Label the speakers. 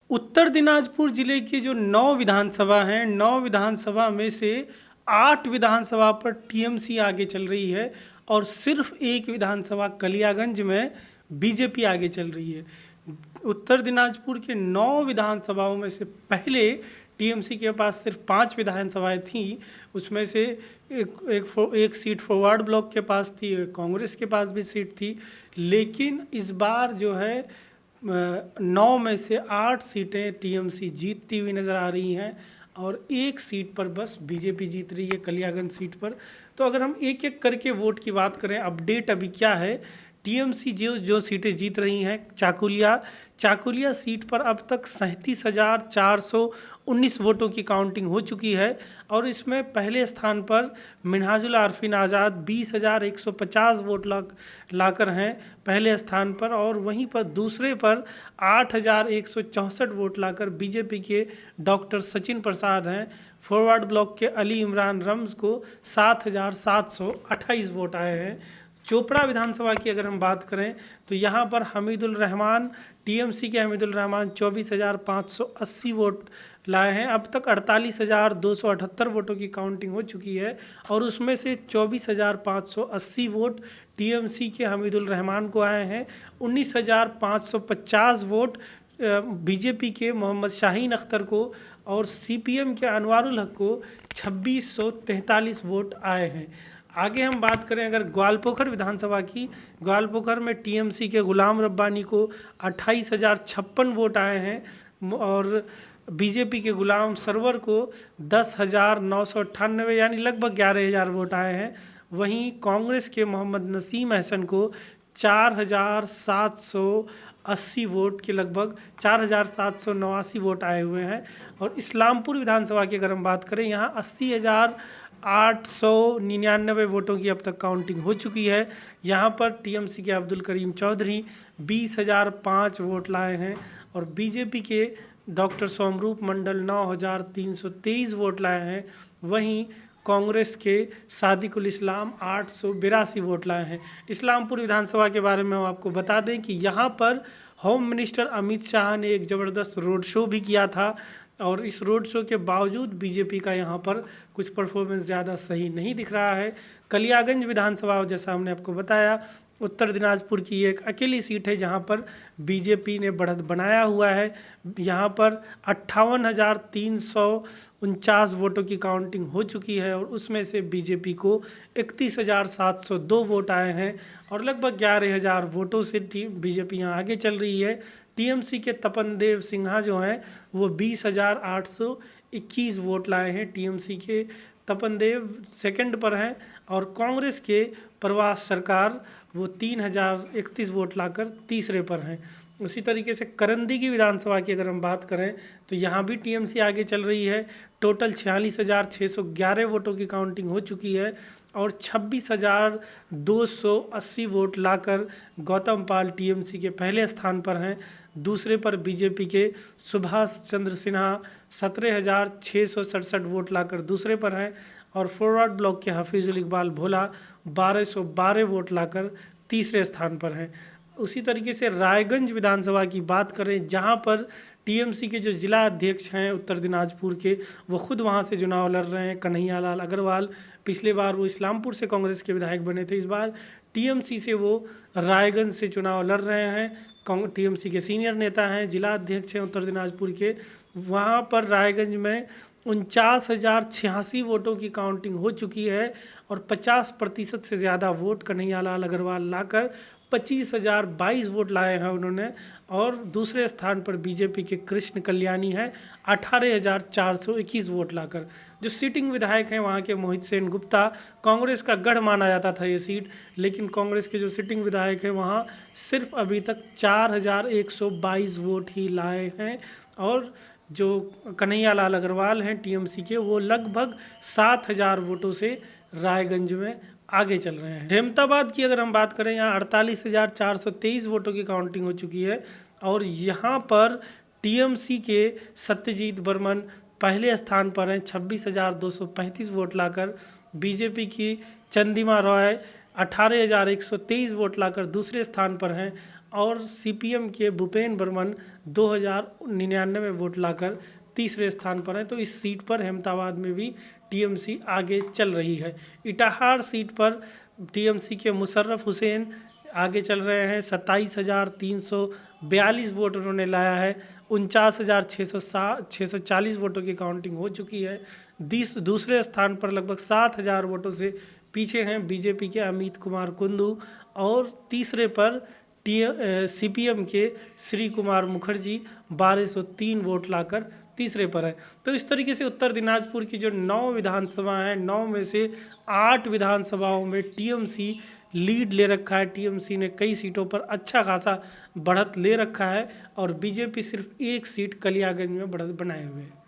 Speaker 1: उत्तर दिनाजपुर जिले की जो 9 विधानसभा हैं, 9 विधानसभा में से 8 विधानसभा पर टीएमसी आगे चल रही है और सिर्फ एक विधानसभा कलियागंज में बीजेपी आगे चल रही है। उत्तर दिनाजपुर के 9 विधानसभाओं में से पहले टीएमसी के पास सिर्फ 5 विधानसभाएं थीं। उसमें से एक सीट फॉरवर्ड ब्लॉक के पास थी, एक कांग्रेस के पास भी सीट थी। लेकिन इस बार जो है 9 में से 8 सीटें टीएमसी जीतती हुई नज़र आ रही हैं और एक सीट पर बस बीजेपी जीत रही है, कलियागंज सीट पर। तो अगर हम एक एक करके वोट की बात करें, अपडेट अभी क्या है, टीएमसी जो सीटें जीत रही हैं, चाकुलिया सीट पर अब तक 37,419 वोटों की काउंटिंग हो चुकी है और इसमें पहले स्थान पर मिन्हाजुल आरफीन आज़ाद 20,150 वोट लाकर हैं पहले स्थान पर, और वहीं पर दूसरे पर 8,164 वोट लाकर बीजेपी के डॉक्टर सचिन प्रसाद हैं। फॉरवर्ड ब्लॉक के अली इमरान रम्ज को 7,728 वोट आए हैं। चोपड़ा विधानसभा की अगर हम बात करें तो यहाँ पर हमीदुल रहमान, टीएमसी के हमीदुल रहमान 24,580 वोट लाए हैं। अब तक 48,278 वोटों की काउंटिंग हो चुकी है और उसमें से 24,580 वोट टीएमसी के हमीदुल रहमान को आए हैं। 19,550 वोट बीजेपी के मोहम्मद शाहीन अख्तर को और सीपीएम के अनवारुल हक को 2643 वोट आए हैं। आगे हम बात करें अगर ग्वालपोखर विधानसभा की, ग्वालपोखर में टीएमसी के गुलाम रब्बानी को 28,056 वोट आए हैं और बीजेपी के गुलाम सरवर को 10,998 यानी लगभग 11,000 वोट आए हैं। वहीं कांग्रेस के मोहम्मद नसीम अहसन को 4,780 वोट के लगभग 4,789 वोट आए हुए हैं। और इस्लामपुर विधानसभा की अगर हम बात करें, यहाँ 80,899 वोटों की अब तक काउंटिंग हो चुकी है। यहाँ पर टीएमसी के अब्दुल करीम चौधरी 20,005 वोट लाए हैं और बीजेपी के डॉक्टर सोमरूप मंडल 9,323 वोट लाए हैं। वहीं कांग्रेस के सादिकुल इस्लाम 882 वोट लाए हैं। इस्लामपुर विधानसभा के बारे में हम आपको बता दें कि यहाँ पर होम मिनिस्टर अमित शाह ने एक ज़बरदस्त रोड शो भी किया था और इस रोड शो के बावजूद बीजेपी का यहाँ पर कुछ परफॉर्मेंस ज़्यादा सही नहीं दिख रहा है। कलियागंज विधानसभा, जैसा हमने आपको बताया, उत्तर दिनाजपुर की एक अकेली सीट है जहाँ पर बीजेपी ने बढ़त बनाया हुआ है। यहाँ पर 58,349 वोटों की काउंटिंग हो चुकी है और उसमें से बीजेपी को 31,702 वोट आए हैं और लगभग 11,000 वोटों से बीजेपी यहाँ आगे चल रही है। टीएमसी के तपन देव सिन्हा जो हैं वो 20,821 वोट लाए हैं, टीएमसी के तपन देव सेकंड पर हैं और कांग्रेस के प्रवास सरकार वो 3,031 वोट लाकर तीसरे पर हैं। उसी तरीके से करंदी की विधानसभा की अगर हम बात करें तो यहाँ भी टीएमसी आगे चल रही है। टोटल 46,611 वोटों की काउंटिंग हो चुकी है और 26,280 वोट लाकर गौतम पाल टीएमसी के पहले स्थान पर हैं। दूसरे पर बीजेपी के सुभाष चंद्र सिन्हा 17,667 वोट लाकर दूसरे पर हैं और फॉरवर्ड ब्लॉक के हफीजुल इकबाल भोला 1,212 वोट लाकर तीसरे स्थान पर हैं। उसी तरीके से रायगंज विधानसभा की बात करें, जहां पर टीएमसी के जो जिला अध्यक्ष हैं उत्तर दिनाजपुर के, वो खुद वहां से चुनाव लड़ रहे हैं। कन्हैया लाल अग्रवाल, पिछले बार वो इस्लामपुर से कांग्रेस के विधायक बने थे, इस बार टीएमसी से वो रायगंज से चुनाव लड़ रहे हैं। टीएमसी के सीनियर नेता हैं, जिला अध्यक्ष हैं उत्तर दिनाजपुर के। वहाँ पर रायगंज में 49,086 वोटों की काउंटिंग हो चुकी है और 50% से ज़्यादा वोट कन्हैया लाल अग्रवाल लाकर 25,022 वोट लाए हैं उन्होंने। और दूसरे स्थान पर बीजेपी के कृष्ण कल्याणी हैं 18,421 वोट लाकर। जो सिटिंग विधायक हैं वहाँ के मोहित सेन गुप्ता, कांग्रेस का गढ़ माना जाता था ये सीट, लेकिन कांग्रेस के जो सिटिंग विधायक हैं वहाँ सिर्फ अभी तक 4,122 वोट ही लाए हैं और जो कन्हैया लाल अग्रवाल हैं टीएमसी के, वो लगभग 7,000 वोटों से रायगंज में आगे चल रहे हैं। हेमताबाद की अगर हम बात करें, यहाँ 48,423 वोटों की काउंटिंग हो चुकी है और यहाँ पर टीएमसी के सत्यजीत बर्मन पहले स्थान पर हैं 26,235 वोट लाकर। बीजेपी की चंदिमा रॉय 18,123 वोट लाकर दूसरे स्थान पर हैं और सीपीएम के भूपेन बर्मन 2099 वोट लाकर तीसरे स्थान पर हैं। तो इस सीट पर अहमदाबाद में भी टीएमसी आगे चल रही है। इटाहार सीट पर टीएमसी के मुशर्रफ हुसैन आगे चल रहे हैं। 27,342 वोट उन्होंने लाया है। 49,640 वोटों की काउंटिंग हो चुकी है। दूसरे स्थान पर लगभग 7,000 वोटों से पीछे हैं बीजेपी के अमित कुमार कुंदू, और तीसरे पर सीपीएम के श्री कुमार मुखर्जी 1203 वोट लाकर तीसरे पर है। तो इस तरीके से उत्तर दिनाजपुर की जो 9 विधानसभा हैं, 9 में से 8 विधानसभाओं में टीएमसी लीड ले रखा है। टीएमसी ने कई सीटों पर अच्छा खासा बढ़त ले रखा है और बीजेपी सिर्फ एक सीट कलियागंज में बढ़त बनाए हुए है।